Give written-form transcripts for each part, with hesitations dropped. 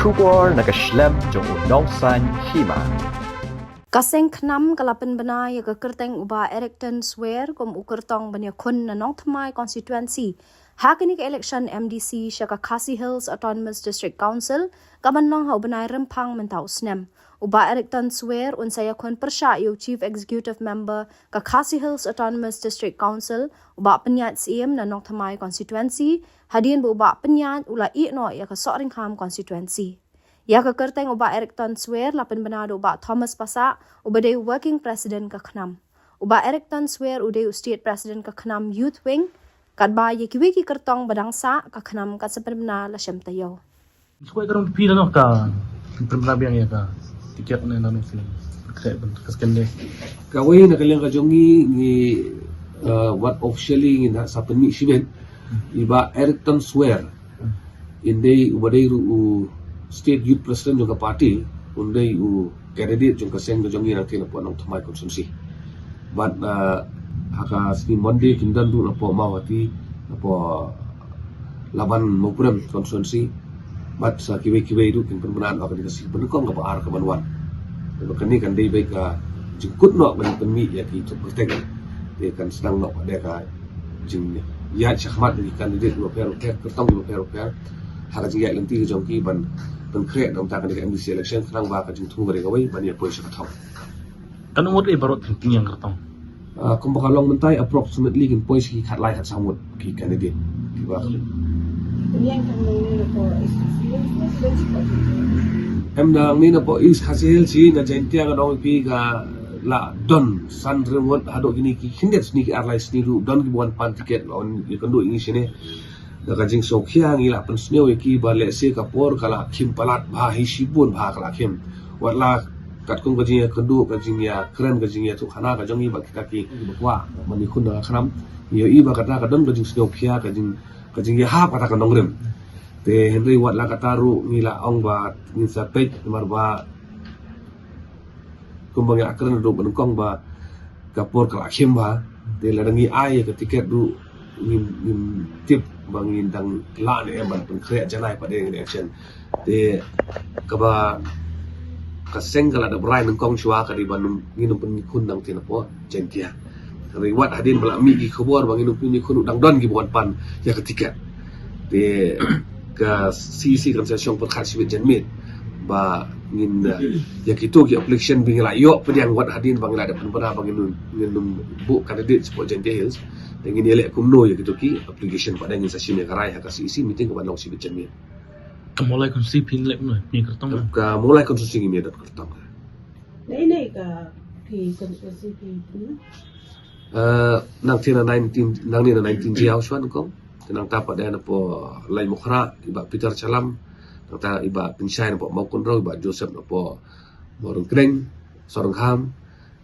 Shubor nakaslem jong unongsan hima. Kaseng khnam kalapan bana ya kerteng uba Erickton swear kom ukertong banya kun na nong thamai constituency hakini ka election MDC shaka Khasi Hills Autonomous District Council kaman nong hau banai rempang mentau snem uba Erickton swear unsaya kun persya yu chief executive member ka Khasi Hills Autonomous District Council uba penyat siem na nong thamai constituency hadin bu uba penyat ula I no ya ka Sotringham constituency. Ya ka kerteng uba Erickton swear lapan benado uba Thomas Pasak uba de working president ka Khnam. Uba Erickton swear ude state president ka Khnam youth wing kat ba ye kiwi ki kertong badangsa ka Khnam kat seperbena la syam tayo. Sekolah karon pila no ka perbenabiang ya ka tiket na nanu sila kaya ben kaskende kawai na kaliang kajongi ni what officially na sa penmi siben iba Erickton swear inde ubadai ru state youth president juga party undai u candidate jong kaseng kajongi na kina po nang thamai konsumsi but haka sini Monday kindan du na po mawati na po laban mapuram konsumsi but sa kiwe-kiwe itu kin perbenaan akan dikasih pendukung ke ar ke banwan dan kini kan dia baik jengkut nok bagi penmi ya ki tu perteng dia kan sedang nok dia ka jing ya syahmat di kandidat dua per kertong dua per haka jing ya lenti ke jongki ban kre dong ta kan di MDC election serang ba ka jing tu gare gawai ban ya poi syakatau kan umur barot tinggi yang kertong kumbakalong mentai approximately kin poi si khat lai khat samut ki kandidat ki ba Yang kami po em dang ni na po is Khasi Hills si na jentia ka dong pi ka la don san remot hado gini ki hindet ni ki arlai sni ru don ki buan pan tiket on you kan do ini sini da ka jing sokhia ngi la pan sneu ki ba le se ka por kala khim palat bha hi sibun bha kala khim watla kat kung ka jing ya kandu ka jing ya kren ka jing ya tu khana ka jongi ba kita ki bakwa mani kun na khanam yo i ba kata ka don ka jing sneu khia ka jing ya ha kata ka dong rem te Henry wat la kataru ngila ong ba ni sa page mar ba kumbang ya akren do benukong ba kapor kala khim ba te la dangi ai ka tiket du ngin tip bangin dang la ne ban pen kre janai pa de election te ka ba ka sengala da brai nungkong chua ka di ban ngin pen kun dang tin po jentia riwat hadin bala mi ki khobor bangin pen kun dang don ki bon pan ya ka tiket te ka sisi kan sa syong perkhat sibit janmit ba ngin ya kitu ki application bingila yo pediang wat hadin bangila da penpara bangin ngin bu candidate support Jentia Hills dengan elek kumno ya kitu ki application pada ngin sa sini karai ha ka sisi meeting ka banong sibit janmit mulai konsumsi pinlek no pi kertong ka mulai konsumsi ngin dat kertong Nainay ka conspiracy nang tina 19 nang ni 19 jiaw swan ko tenang tapak dia po lai mukhra iba Peter Chalam nang ta iba pinsai po mau kunro iba Joseph po morung kreng Sotringham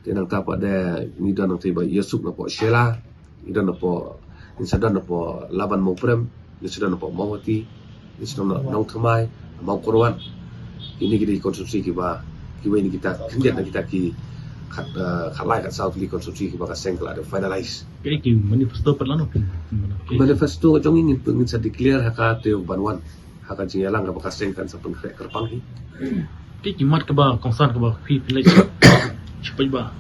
tenang tapak dia ngidan nang iba Yusuf po Sheila ngidan po insadan po laban mau prem insadan po mawati insadan nang thamai mau korwan ini kita konsumsi kiba ini kita kendet kita ki khalai kat South Lee konsumsi kiba ka sengkel ada finalize kayak ki manifesto perlano pin manifesto jong ingin pengin sa declare haka teo banwan haka jingalang ka bakaseng kan sa pengkrek kerpang hi kayak ki mat ka ba concern ka ba pi pinlek cepat ba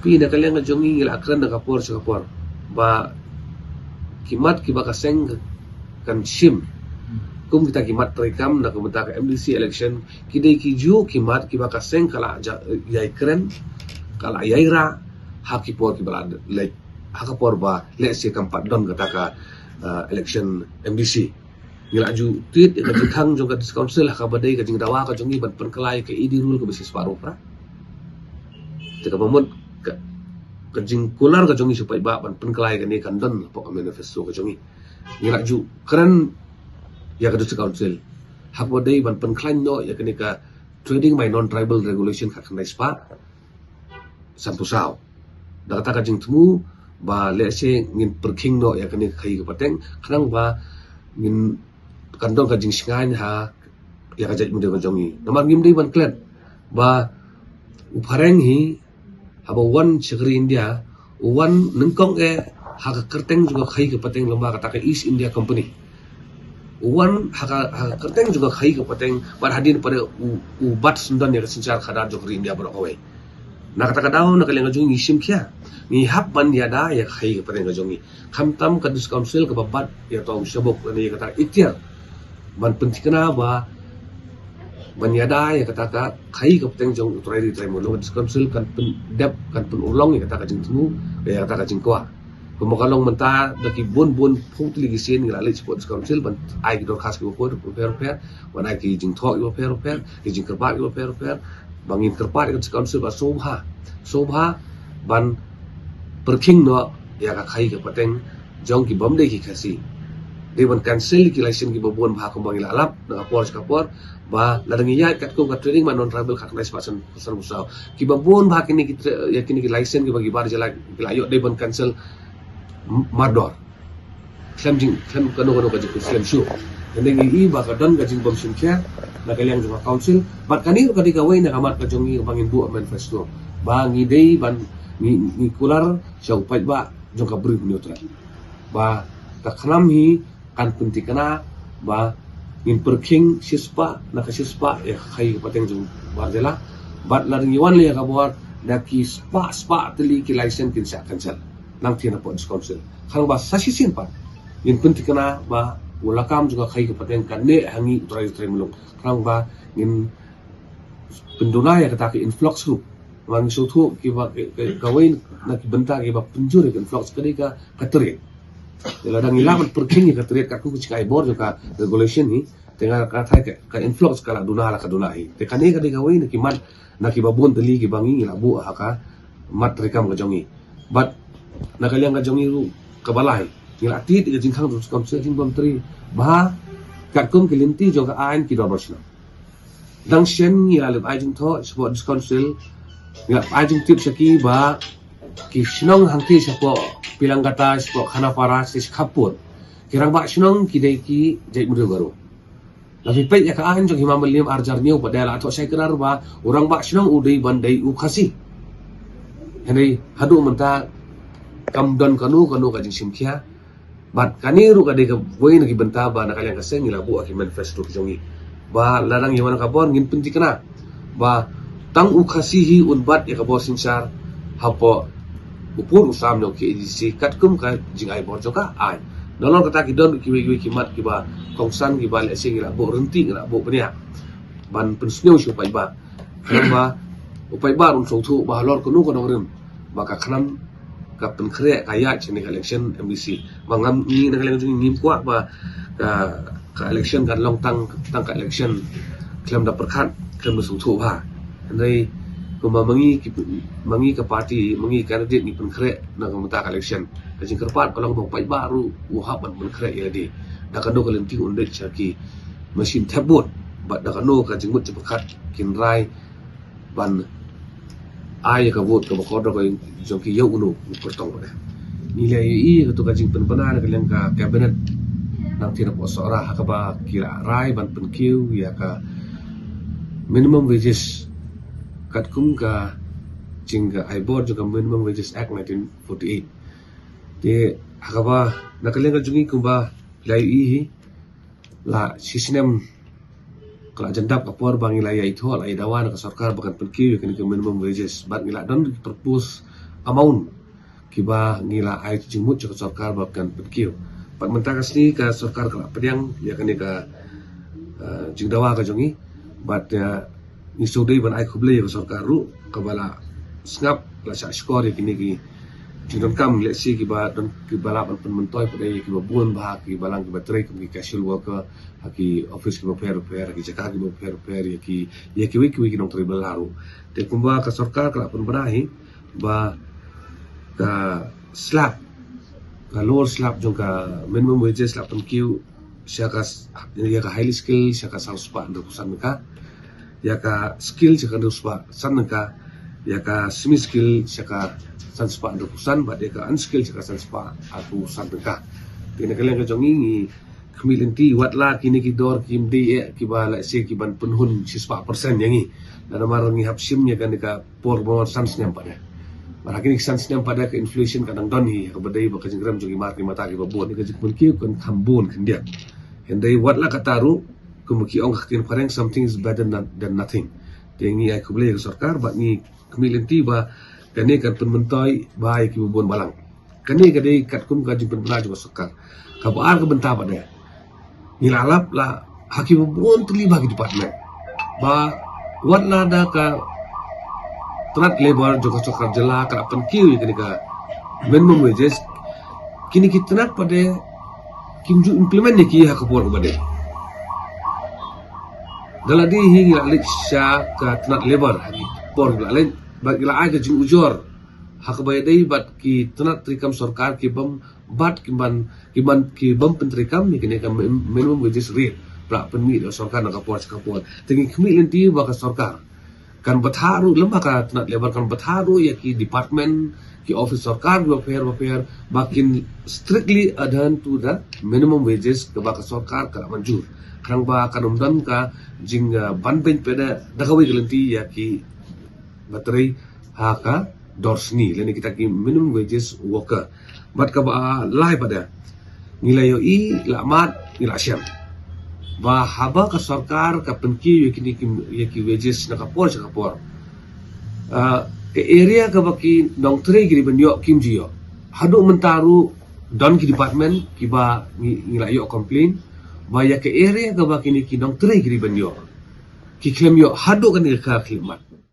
pi na kaliang jong ingin akran na kapor sa kapor ba kimat ki bakaseng kan shim kum kita kimat rekam na kumata ka MDC election kidai ki ju kimat ki bakaseng kala yai kren kala yaira haki por ki balad like haka por ba let's say kampat don kata ka election MDC ngila ju tit ka jithang jong ka council haka badai ka jing dawa ka jongi ban perkelai ka idi rule ka basis paru pra teka pamut ka jing kular ka jongi supaya ba ban perkelai ka ni kan don po ka manifesto ka jongi ngila ju keren ya ka council hak badai ban perkelai no ya ka trading by non tribal regulation ka kanai spa sampusau da kata ka jing temu ba let's say ngin perking no ya kani khai ka pateng khanang ba ngin kandong ka jing singan ha ya ka jai mude ka jongi namar ngim dei ban klet ba uphareng hi aba one chigri India one nungkong ha ka kerteng juga khai ka pateng lamba kata ka East India Company Uwan haka kerteng juga khai ke peteng pada hadin pada ubat sundan yang sencar kadar jokri India pada kawai. Nak kata kadau nak kalian ngajungi sim kia. Ni hap ban dia dah ya khai ke peteng ngajungi. Kamtam kadus council ke babat ya tahu sebok ni kata ikhtiar. Ban penting kenapa ban dia dah ya kata khai ke peteng jong utrai di tremo lo kadus council kan pen dep kan pen ulong ya kata kajing temu ya kata kajing kuah. Pemokalong mentah daki bon phung tili gisin ngala le sports council ban ai ki dorkas ki bopor repair ban ai ki jing thok ki repair ki jing kerpat ki repair bangin kerpat ki council ba sobha ban perking no ya ka khai ke pateng jong ki bomde ki khasi de ban cancel ki license ki bobon bha ko bangila alap na kapor ba ladangi ya kat ko ka training man non tribal khak nais pasan musau ki bobon bha kini ki ya kini ki license ki bagi bar jala ki ayo de ban cancel Mardor, klem kano kajik klem show. Kendeng ba kadon kajing bom simkia, na kaliang juga council. Bat kanir kadi kawai na kamat kajongi bangin bu manifesto. Bangi day ban ni kular siya upay ba jong kabri neutral. Ba kakram hi kan punti kana ba in perking sispa na kasispa ya khay pateng jong barjela. Bat laring iwan liya kabuat daki spa teli ki license kin sa cancel. Nang tiada pun council. Kalau bahasa sisin pan, yang penting kena bah ulakam juga kai kepaten kan ne hangi utrai melung. Kalau bah in penduna ya kata ke influx group, mang suatu kiba kawin nak bentar kiba penjuri influx kedika katerit. Kalau dah ngilaman perking katerit kaku cikai bor juga regulation ni tengah kata ke influx kala duna la kaduna hi. Tekane kedika kawin kiman nak kiba bon teli kibangi labu haka mat rekam kajongi. But nak kalian kajongi ru kabalai ngila tit ke jingkhang tu council jing bom tri bah kakum kelinti jong ka ain ki dobosna dang shen ngila le ai jing tho sport council ngila ai jing tip saki ba ki shnong hangti sapo pilang kata sapo khana para sis khaput kirang ba shnong ki dei ki jai mudu baru lafi pe ya ka ain jong himam lim arjar niu padala atho sai kerar ba orang ba shnong udei bandai u khasi henai hadu menta kam don kanu kajing simkia bat kaniru kade ka boy na kibenta ba na kaliang kaseng ilabu aki manifesto kijongi ba larang yawan kabor ngin penting kena ba tang ukasihi unbat ya kabor sinsar hapo upur usam no ki edisi katkum ka jing ai bor joka ai nolong kata ki don ki kimat ki ba kongsan ki ba le sing ilabu renti ilabu penia ban pensnyo shu pai ba ba upai ba un sotu ba lor kunu ko rim maka khanam kapen kre kaya chini election MBC mangam ni na election ni kwa ba ka election kan long tang ka election klem da perkhat klem su thu ba nei kuma mangi ka party mangi candidate ni pen kre na ka election ka jing kerpat kalau bong pai baru uhap ban pen kre ya di da kando ka lenti unde chaki machine tabot ba da kando ka jing mut perkhat kin rai ban ai ka vote ka bakor ko jong ki yau unu pertong pada nilai i ka to ka jing penpana ka leng ka cabinet nang tira po sora ha ka ba kira rai ban penkiu ya ka minimum wages kat kum ka jing ka ai board juga minimum wages act 1948 de ha ka ba na ka leng ka jungi kum ba lai i la sistem kalau jendap kapor bang ilaya itu alai dawan ke sarkar bahkan pergi kini ke minimum wages bat ngila don propose amount kiba ngila ai jimut ke sarkar bahkan pergi pat mentang asli ke sarkar kala pediang ya kini ke jingdawa ke jongi bat ya nisudai ban ai kuble ke sarkar ru kabala snap la sa skor kini ki jindon kam le si kiba don kiba lapan penmentoy pada kiba buon bah kiba lang kiba tray ki casual worker haki office kiba repair ki jaka kiba repair ya ki wiki nong tribal laru te kumba ka sarkar kala penberahi ba ka slab ka lower slab jong ka minimum wages slab penkiu siaka ya ka highly skill siaka salspa ndo kusan ka ya ka skill siaka ndo spa san ka ya ka semi skill siaka sanspa ndo kusan ba de ka unskill siaka sanspa aku san ka tine kalian ka jongi ni kemilenti watla kini ki dor kim de ki ba la se ki ban penhun 6% yangi dan marang ni hapsim nya kan ka por bon sans nyam pada marakini sans nyam pada ke inflation kadang don hi ka badai ba ka jingram jongi mar ki mata ki ba bon ni ka jikun ki kan khambun kan dia And they what lah kataru kumki ong katin pareng something is better than nothing. Tengi ai kubli ke sarkar ba ni kemilenti ba kani kan penmentoi bai ki bubon balang. Kani kadai kat kum ka jumpen bela juga sarkar. Kabar ke benta pada. Nilalap lah hakim bubon terlibat di department. Ba what lah da ka terat labor juga sarkar jela ka penkiu kini ka minimum wages kini kita nak pada kimju implement ni ki hakapor kepada. Dalam di hingga alik sya ka tenat labor hagi por lain bagi la aga jing ujor hak bayadai bat ki tenat trikam sarkar ki bam bat ki bam pentrikam ni kini kam minimum wages rate pra penmi sarkar nak kapor tengi kemi lenti baka sarkar kan batharu lembah ka tenat labor kan batharu ya ki department ki office sarkar welfare bakin strictly adherent to the minimum wages ke baka sarkar ka manjur karang ba kanumdan ka jing banben peda dakawi kelenti ya ki baterai haka dorsni leni kita ki minimum wages worker bat ka ba lai pada nilai yo i lamat nilai syam ba haba ka sarkar ka penki ya ki wages na kapor ke area ka baki nong tre giri banyo kim jiyo hadu mentaru don ki department ki ba nilai yo complain ba ya ke area ka baki ni ki nong tre giri banyo ki claim yo hadu kan ka klimat